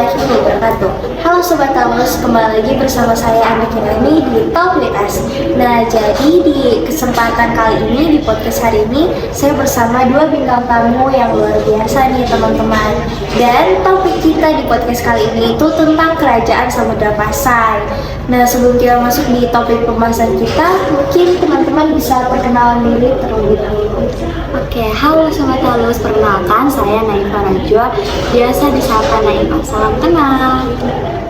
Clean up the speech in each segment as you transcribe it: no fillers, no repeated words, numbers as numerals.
warahmatullahi wabarakatuh. Halo Sobat Tamus, kembali lagi bersama saya Andi Kirani di Talk With Us. Nah, jadi di kesempatan kali ini, di podcast hari ini, saya bersama dua bintang tamu yang luar biasa nih teman-teman. Dan topik kita di podcast kali ini itu tentang Kerajaan Samudra Pasai. Nah, sebelum kita masuk di topik pembahasan kita, mungkin teman-teman bisa perkenalan diri terlebih dahulu. Oke, halo Sobat Halus, perkenalkan saya Naifah Rajwa, biasa disapa Naifah, salam kenal.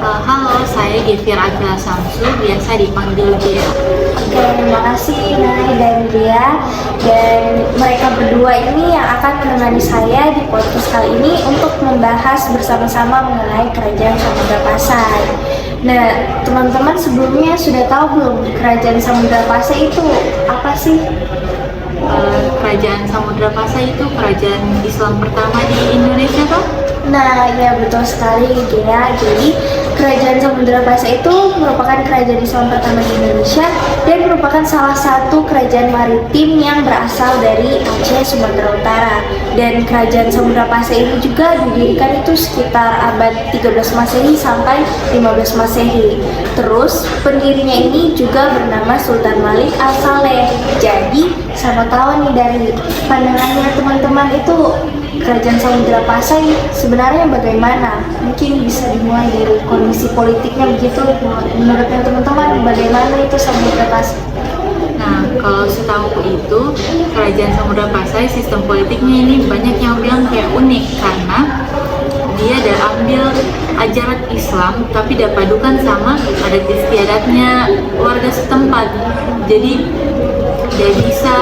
Halo, saya Gefira Akila Samsu, biasa dipanggil Gia. Oke, terima kasih Nay dan Dia. Dan mereka berdua ini yang akan menemani saya di podcast kali ini untuk membahas bersama-sama mengenai Kerajaan Samudra Pasai. Nah, teman-teman sebelumnya sudah tahu belum Kerajaan Samudra Pasai itu apa sih? Kerajaan Samudra Pasai itu kerajaan Islam pertama di Indonesia, toh? Nah, ya betul sekali Gea. Jadi Kerajaan Samudra Pasai itu merupakan kerajaan Islam pertama di Indonesia dan merupakan salah satu kerajaan maritim yang berasal dari Aceh, Sumatera Utara. Dan Kerajaan Samudra Pasai ini juga didirikan itu sekitar abad 13 Masehi sampai 15 Masehi. Terus pendirinya ini juga bernama Sultan Malik Al-Saleh. Jadi sama tahu nih dari pandangannya teman-teman itu Kerajaan Samudra Pasai sebenarnya bagaimana? Mungkin bisa dimulai dari kondisi politiknya begitu. Menurutnya teman-teman bagaimana itu Samudra Pasai? Nah, kalau setahu itu, Kerajaan Samudra Pasai sistem politiknya ini banyak yang bilang kayak unik karena dia ada ambil ajaran Islam tapi dipadukan sama adat istiadatnya warga setempat. Jadi dia bisa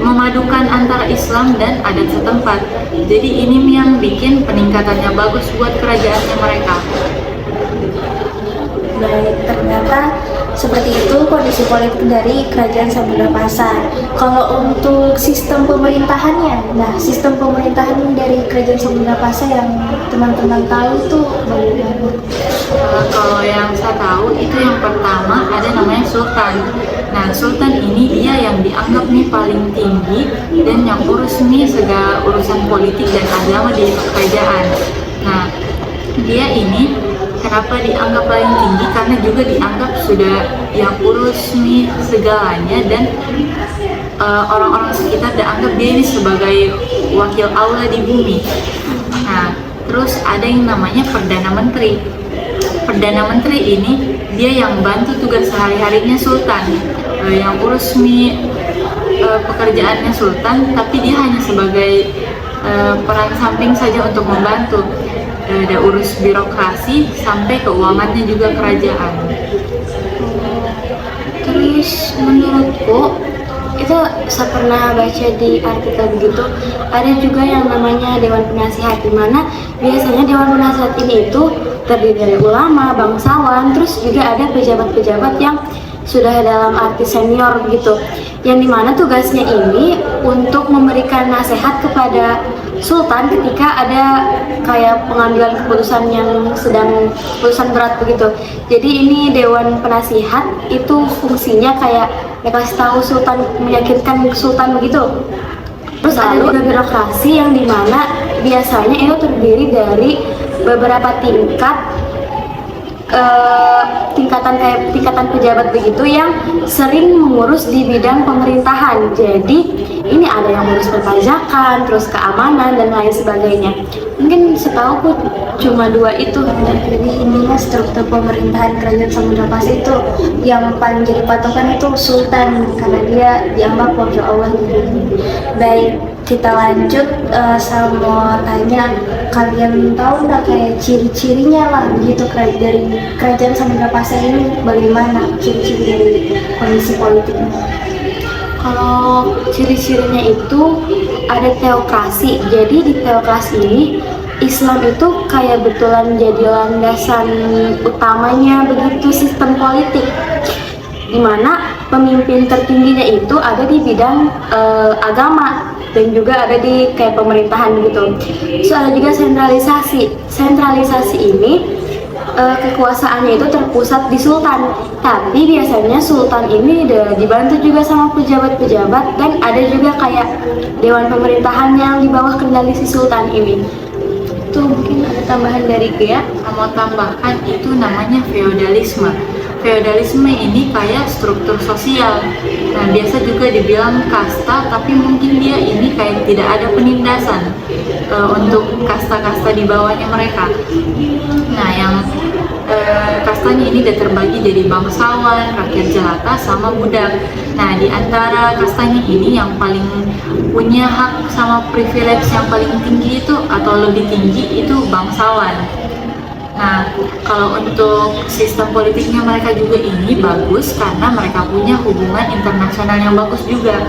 memadukan antara Islam dan adat setempat. Jadi ini yang bikin peningkatannya bagus buat kerajaannya mereka. Baik, ternyata seperti itu kondisi politik dari Kerajaan Samudra Pasai. Kalau untuk sistem pemerintahannya, nah sistem pemerintahan dari Kerajaan Samudra Pasai yang teman-teman tahu itu bagaimana? Kalau yang saya tahu itu yang pertama ada namanya Sultan. Nah, Sultan ini dia yang dianggap nih paling tinggi dan yang urus nih segala urusan politik dan agama di kerajaan. Nah, dia ini kenapa dianggap paling tinggi? Karena juga dianggap sudah yang urus nih segalanya dan orang-orang sekitar dianggap dia ini sebagai wakil Allah di bumi. Nah, terus ada yang namanya Perdana Menteri. Perdana Menteri ini dia yang bantu tugas sehari-harinya Sultan, yang urus nih pekerjaannya Sultan, tapi dia hanya sebagai peran samping saja untuk membantu. Ada urus birokrasi sampai keuangannya juga kerajaan. Terus menurutku itu saya pernah baca di artikel begitu, ada juga yang namanya Dewan Penasihat, di mana biasanya Dewan Penasihat ini itu terdiri dari ulama, bangsawan, terus juga ada pejabat-pejabat yang sudah dalam arti senior begitu, yang dimana tugasnya ini untuk memberikan nasihat kepada Sultan ketika ada kayak pengambilan keputusan yang sedang keputusan berat begitu. Jadi ini Dewan Penasihat itu fungsinya kayak kasih tahu Sultan, meyakinkan Sultan begitu. Terus ada juga birokrasi yang dimana biasanya itu terdiri dari beberapa tingkatan pejabat begitu yang sering mengurus di bidang pemerintahan. Jadi ini ada yang mengurus perpajakan, terus keamanan dan lain sebagainya. Mungkin setahuku cuma dua itu. Jadi intinya struktur pemerintahan Kerajaan Samudra Pasai itu yang paling jadi patokan itu Sultan karena dia dianggap wakil Allah di bumi. Baik, kita lanjut. Saya mau tanya, kalian tahu nggak kayak ciri-cirinya lah begitu dari Kerajaan Samudra Pasai ini, bagaimana ciri-ciri dari kondisi politiknya? Kalau ciri-cirinya itu ada teokrasi. Jadi di teokrasi ini Islam itu kayak betulan jadi landasan utamanya begitu sistem politik, dimana pemimpin tertingginya itu ada di bidang agama dan juga ada di kayak pemerintahan gitu. Terus ada juga sentralisasi. Sentralisasi ini kekuasaannya itu terpusat di Sultan, tapi biasanya Sultan ini dibantu juga sama pejabat-pejabat dan ada juga kayak dewan pemerintahan yang di bawah kendali si Sultan ini. itu mungkin ada tambahan dari Gea. Mau tambahkan itu namanya feodalisme. Feodalisme ini kayak struktur sosial. Nah, biasa juga dibilang kasta, tapi mungkin dia ini kayak tidak ada penindasan untuk kasta-kasta di bawahnya mereka. Nah, yang kastanya ini udah terbagi jadi bangsawan, rakyat jelata, sama budak. Nah, di antara kastanya ini yang paling punya hak sama privilege yang paling tinggi itu atau lebih tinggi itu bangsawan. Nah, kalau untuk sistem politiknya mereka juga ini bagus karena mereka punya hubungan internasional yang bagus juga.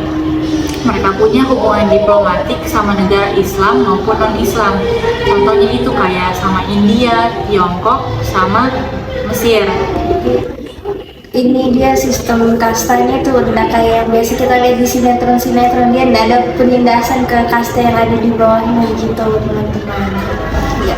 Mereka punya hubungan diplomatik sama negara Islam maupun non-Islam. Contohnya itu kayak sama India, Tiongkok, sama Mesir. Ini dia sistem kastanya tuh, nah kayak biasa kita lihat di sinetron-sinetron, dia nggak ada penindasan ke kasta yang ada di bawahnya gitu teman-teman. Ya.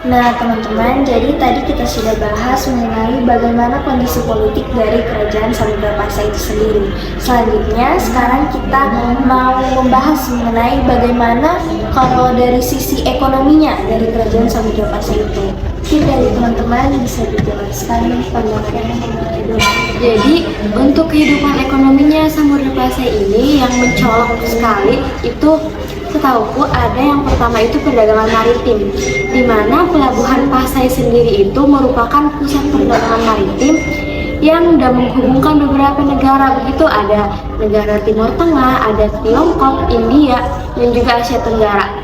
Nah teman-teman, jadi tadi kita sudah bahas mengenai bagaimana kondisi politik dari kerajaan Samudra Pasai itu sendiri. Selanjutnya sekarang kita mau membahas mengenai bagaimana kalau dari sisi ekonominya dari kerajaan Samudra Pasai itu. Mungkin dari teman-teman bisa dijelaskan pandangannya mengenai itu. Jadi untuk kehidupan ekonominya Samudra Pasai ini yang mencolok sekali itu, setahuku ada yang pertama itu perdagangan maritim, di mana pelabuhan Pasai sendiri itu merupakan pusat perdagangan maritim yang sudah menghubungkan beberapa negara. Begitu ada negara Timur Tengah, ada Tiongkok, India, dan juga Asia Tenggara.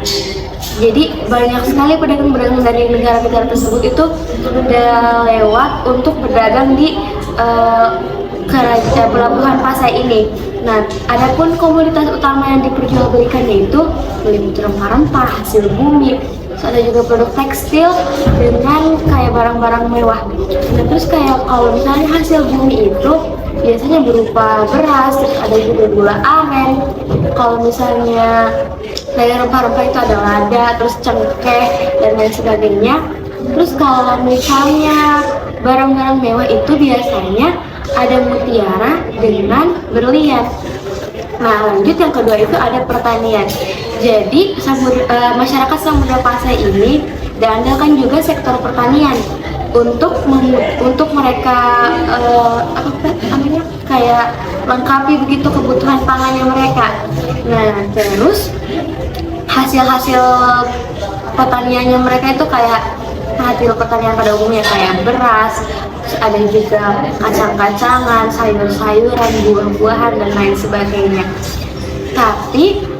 Jadi banyak sekali pedagang-pedagang dari negara-negara tersebut itu udah lewat untuk berdagang di pelabuhan Pasai ini. Nah, adapun komoditas utama yang diperjualbelikannya itu meliputi rempah-rempah, hasil bumi, terus ada juga produk tekstil dengan kayak barang-barang mewah. Nah, terus kayak kalau misalnya hasil bumi itu biasanya berupa beras, ada juga gula aren. Kalau misalnya dari rempah-rempah itu ada lada, terus cengkeh dan lain sebagainya. Terus kalau misalnya barang-barang mewah itu biasanya ada mutiara dengan berlian. Nah, lanjut yang kedua itu ada pertanian. Jadi masyarakat Samudra Pasai ini diandalkan juga sektor pertanian untuk mereka kayak lengkapi begitu kebutuhan pangannya mereka. Nah, terus hasil-hasil pertaniannya mereka itu kayak hasil pertanian pada umumnya kayak beras, terus ada juga kacang-kacangan, sayur-sayuran, buah-buahan, dan lain sebagainya. Tapi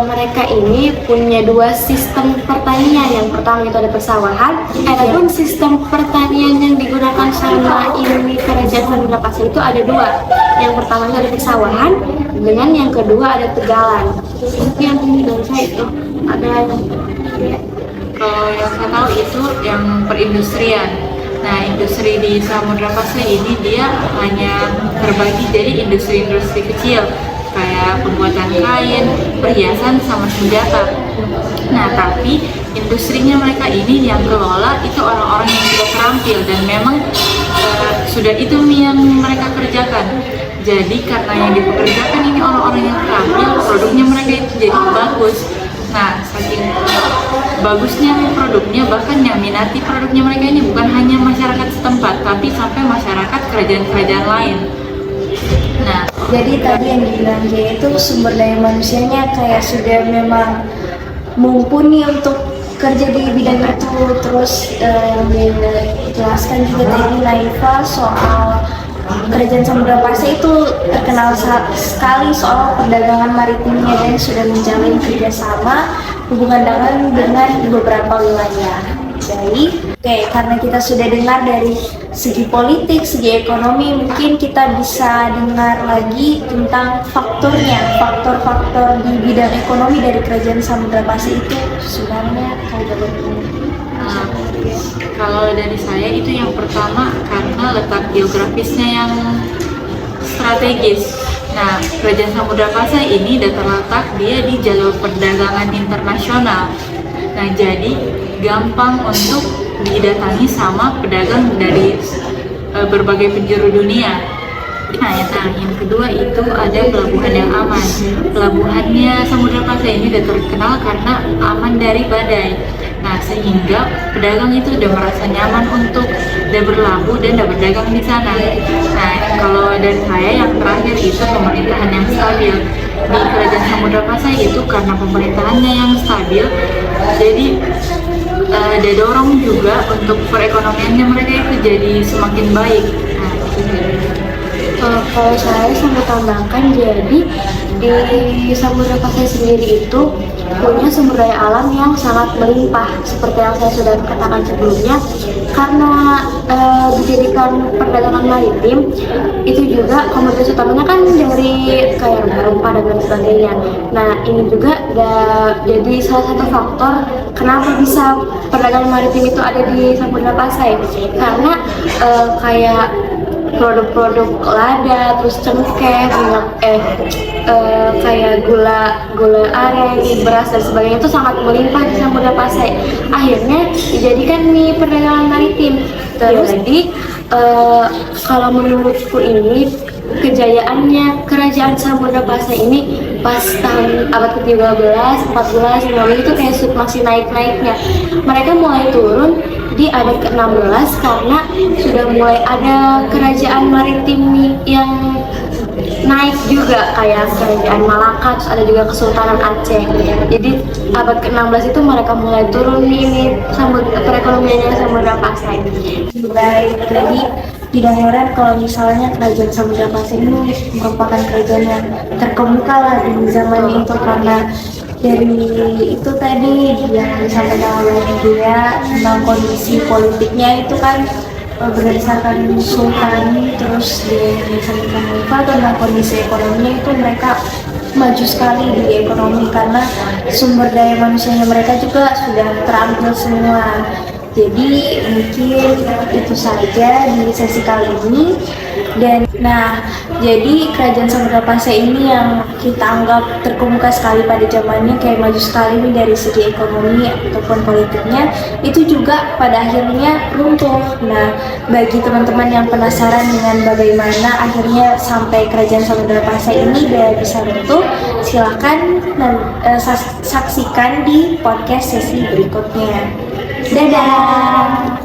mereka ini punya dua sistem pertanian. Yang pertama itu ada persawahan. Adapun sistem pertanian yang digunakan sama ini kerajaan Samudra Pasai itu ada dua. Yang pertama itu ada persawahan, dengan yang kedua ada tegalan. Mungkin dari saya itu ada Kalau yang saya tahu itu yang perindustrian. Nah, industri di Samudra Pasai ini dia hanya terbagi jadi industri-industri kecil kayak pembuatan kain, perhiasan, sama senjata. Nah, tapi industrinya mereka ini yang kelola itu orang-orang yang sudah terampil dan memang sudah itu yang mereka kerjakan. Jadi karena yang dipekerjakan ini orang-orang yang terampil, produknya mereka itu jadi bagus. Nah, saking bagusnya produknya, bahkan yang minati produknya mereka ini bukan hanya masyarakat setempat, tapi sampai masyarakat kerajaan-kerajaan lain. Nah, jadi tadi yang dibilang Jaya itu sumber daya manusianya kayak sudah memang mumpuni untuk kerja di bidang itu. Terus yang dijelaskan juga tadi Naifa soal kerajaan Samudra Pasai itu terkenal sekali soal perdagangan maritimnya dan sudah menjalin kerjasama hubungan dengan beberapa wilayah. Baik, oke, karena kita sudah dengar dari segi politik, segi ekonomi, mungkin kita bisa dengar lagi tentang faktor-faktor di bidang ekonomi dari kerajaan Samudra Pasai itu sebenarnya kayak bagaimana? Kalau dari saya itu yang pertama karena letak geografisnya yang strategis. Nah, kerajaan Samudra Pasai ini terletak dia di jalur perdagangan internasional. Nah, jadi gampang untuk didatangi sama pedagang dari berbagai penjuru dunia. Nah, yang kedua itu ada pelabuhan yang aman. Pelabuhannya Samudra Pasai ini sudah terkenal karena aman dari badai. Nah, Nah, sehingga pedagang itu udah merasa nyaman untuk berlabuh dan berdagang di sana. Nah, kalau dari saya yang terakhir itu pemerintahan yang stabil. Di Kerajaan Samudra Pasai itu karena pemerintahannya yang stabil, jadi didorong juga untuk perekonomiannya mereka itu jadi semakin baik. Nah, Kalau saya mau tambahkan, jadi di Samudra Pasai sendiri itu punya sumber daya alam yang sangat melimpah, seperti yang saya sudah katakan sebelumnya. Karena dijadikan perdagangan maritim, itu juga komoditas utamanya kan dari kayak rempah dan lain sebagainya. Nah, ini juga jadi salah satu faktor kenapa bisa perdagangan maritim itu ada di Samudra Pasai, karena kayak produk-produk lada, terus cengkeh, kayak gula aren, beras dan sebagainya itu sangat melimpah di Samudra Pasai. Akhirnya dijadikan nih perdagangan maritim. Terus jadi kalau menurutku ini kejayaannya Kerajaan Samudra Pasai ini pas tahun abad ke-13, 14, 15 itu kayak masih naik-naiknya. Mereka mulai turun di abad ke-16 karena sudah mulai ada kerajaan maritim yang naik juga, kayak kerajaan Malaka, terus ada juga Kesultanan Aceh. Jadi abad ke-16 itu mereka mulai turun nih perekonomiannya Samudra Pasai. Baik, jadi tidak heran kalau misalnya Kerajaan Samudra Pasai ini merupakan kerajaan yang terkemuka lah di zamannya itu, karena dari itu tadi yang disampaikan oleh dia tentang kondisi politiknya itu kan berdasarkan sultan, terus disampaikan oleh tentang kondisi ekonominya itu mereka maju sekali di ekonomi karena sumber daya manusianya mereka juga sudah terambil semua. Jadi mungkin itu saja di sesi kali ini. Dan jadi Kerajaan Samudra Pasai ini yang kita anggap terkemuka sekali pada zamannya, kayak maju sekali nih dari segi ekonomi ataupun politiknya, itu juga pada akhirnya runtuh. Nah, bagi teman-teman yang penasaran dengan bagaimana akhirnya sampai Kerajaan Samudra Pasai ini bisa runtuh, silahkan saksikan di podcast sesi berikutnya. Dadah!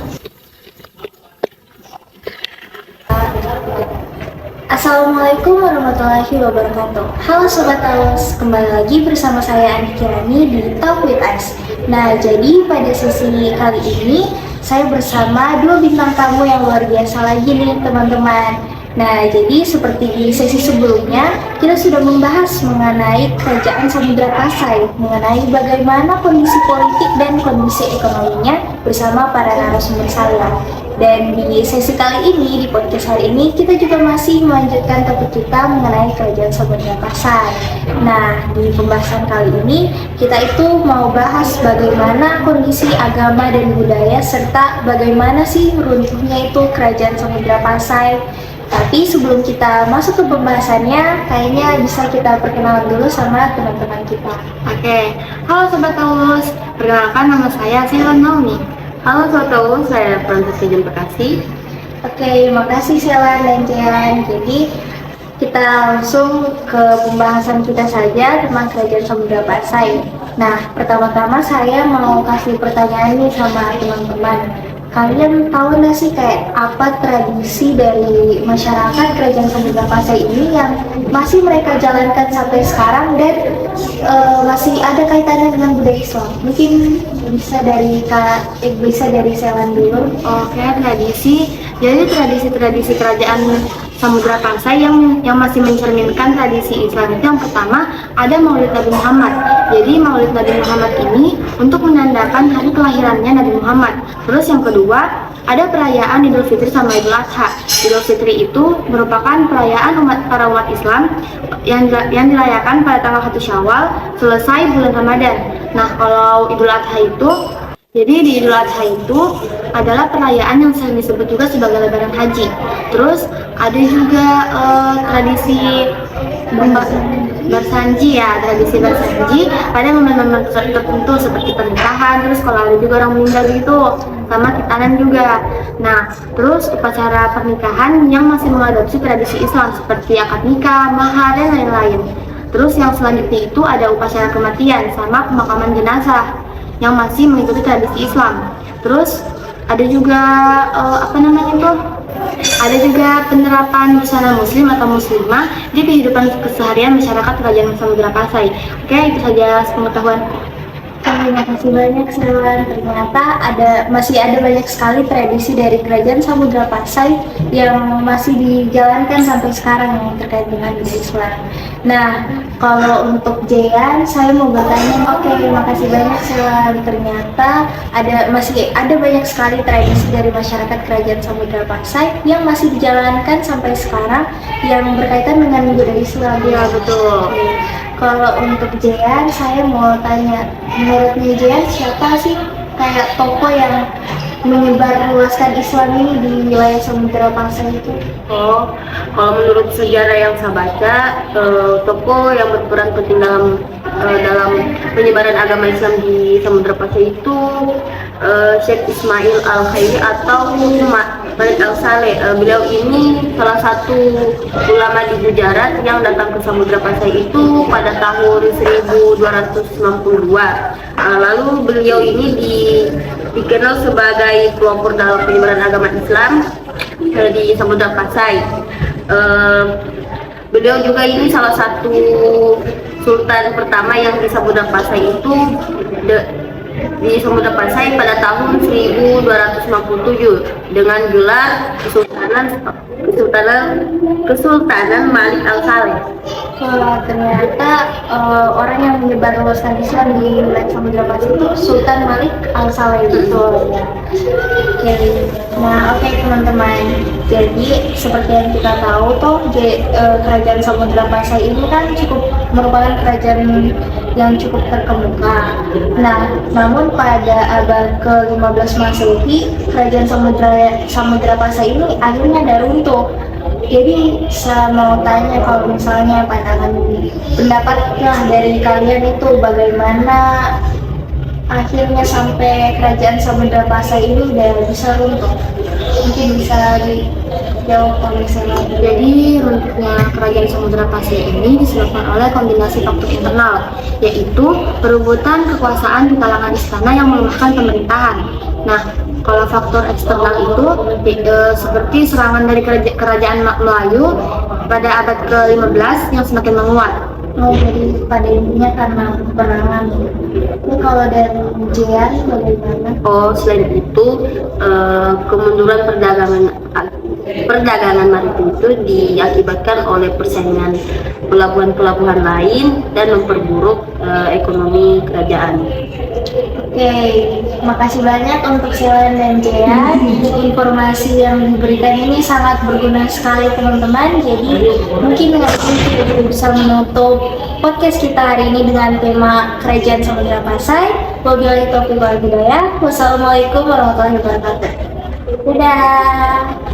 Assalamualaikum warahmatullahi wabarakatuh. Halo Sobat Talos, kembali lagi bersama saya Andi Kirani di Talk with Us. Nah, jadi pada sesi kali ini saya bersama dua bintang tamu yang luar biasa lagi nih teman-teman. Nah, jadi seperti di sesi sebelumnya, kita sudah membahas mengenai Kerajaan Samudra Pasai, mengenai bagaimana kondisi politik dan kondisi ekonominya bersama para narasumber saya. Dan di sesi kali ini, di podcast hari ini, kita juga masih melanjutkan topik kita mengenai Kerajaan Samudra Pasai. Nah, di pembahasan kali ini, kita itu mau bahas bagaimana kondisi agama dan budaya, serta bagaimana sih runtuhnya itu Kerajaan Samudra Pasai. Tapi sebelum kita masuk ke pembahasannya, kayaknya bisa kita perkenalan dulu sama teman-teman kita. Oke, halo Sobat Taulus, perkenalkan nama saya Sheila Naomi. Halo Sobat Taulus, saya Francisca Jem Bekasi. Oke, makasih Sheila dan Jian. Jadi kita langsung ke pembahasan kita saja tentang Kerajaan Samudra Pasai. Nah, pertama-tama saya mau kasih pertanyaan nih sama teman-teman. Kalian tahu nggak sih kayak apa tradisi dari masyarakat Kerajaan Samudra Pasai ini yang masih mereka jalankan sampai sekarang dan masih ada kaitannya dengan budaya Islam? Mungkin bisa dari Selan dulu. Oke, tradisi. Jadi tradisi Kerajaan Samudra Pasai yang masih mencerminkan tradisi Islam itu, yang pertama ada Maulid Nabi Muhammad. Jadi Maulid Nabi Muhammad ini untuk menandakan hari kelahirannya Nabi Muhammad. Terus yang kedua ada perayaan Idul Fitri sama Idul Adha. Idul Fitri itu merupakan perayaan para umat Islam yang dirayakan pada tanggal 1 Syawal selesai bulan Ramadan. Nah, kalau Idul Adha itu, jadi di Idul Adha itu adalah perayaan yang sering disebut juga sebagai Lebaran Haji. Terus ada juga tradisi bersanji pada momen-momen tertentu seperti pernikahan. Terus kalau ada juga orang meninggal gitu, sama khitanan juga. Nah, terus upacara pernikahan yang masih mengadopsi tradisi Islam seperti akad nikah, mahar, dan lain-lain. Terus yang selanjutnya itu ada upacara kematian sama pemakaman jenazah. yang masih mengikuti tradisi Islam. Terus ada juga ada juga penerapan busana muslim atau muslimah di kehidupan keseharian masyarakat Kerajaan Samudra Pasai. Oke, itu saja pengetahuan. Terima kasih banyak Selwan. Ternyata masih ada banyak sekali tradisi dari Kerajaan Samudra Pasai yang masih dijalankan sampai sekarang yang terkait dengan Islam. Nah, kalau untuk Jean, saya mau bertanya. Oke, terima kasih banyak Selwan. Ternyata masih ada banyak sekali tradisi dari masyarakat Kerajaan Samudra Pasai yang masih dijalankan sampai sekarang yang berkaitan dengan budaya Islam. Ya, betul. Oke. Kalau untuk Jean, saya mau tanya, menurutnya Jean siapa sih kayak tokoh yang menyebar luaskan Islam ini di wilayah Samudra Pasai itu? Oh, kalau menurut sejarah yang saya baca, tokoh yang berperan penting dalam penyebaran agama Islam di Samudra Pasai itu Syekh Ismail Al-Khairi atau Malik Al-Saleh. Beliau ini salah satu ulama di Gujarat yang datang ke Samudra Pasai itu pada tahun 1292. Lalu beliau ini dikenal sebagai pelopor dalam penyebaran agama Islam di Samudra Pasai. Beliau juga ini salah satu sultan pertama yang di Samudra Pasai itu di Samudra Pasai pada tahun 1257 dengan gelar Kesultanan Malik Al-Saleh. Ternyata orang yang menyebar luaskan Islam di wilayah Samudra Pasai itu Sultan Malik Al-Saleh gitu. Oke. Nah, oke teman-teman. Jadi seperti yang kita tahu toh kerajaan Samudra Pasai ini kan merupakan kerajaan yang cukup terkemuka. Nah, namun pada abad ke-15 Masehi, kerajaan Samudra Pasai ini akhirnya ada runtuh. Jadi saya mau tanya, kalau misalnya pendapatnya dari kalian itu bagaimana akhirnya sampai kerajaan Samudra Pasai ini udah bisa runtuh? Mungkin bisa dijawab oleh saya. Jadi runtuhnya kerajaan Samudra Pasai ini disebabkan oleh kombinasi faktor internal, yaitu perebutan kekuasaan di kalangan istana yang melemahkan pemerintahan. Nah, kalau faktor eksternal itu seperti serangan dari kerajaan Melayu pada abad ke-15 yang semakin menguat. Oh, jadi pada intinya karena peperangan. Ini kalau dari Jean bagaimana? Oh, selain itu kemunduran perdagangan maritim itu diakibatkan oleh persaingan pelabuhan-pelabuhan lain dan memperburuk ekonomi kerajaan. Oke, makasih banyak untuk Selwan dan Jean. Informasi yang diberikan ini sangat berguna sekali teman-teman. Jadi mungkin dengan ini kita bisa menutup podcast kita hari ini dengan tema Kerajaan Samudra Pasai. Wabillahi taufiq wal hidayah. Wassalamualaikum warahmatullahi wabarakatuh. Dadah.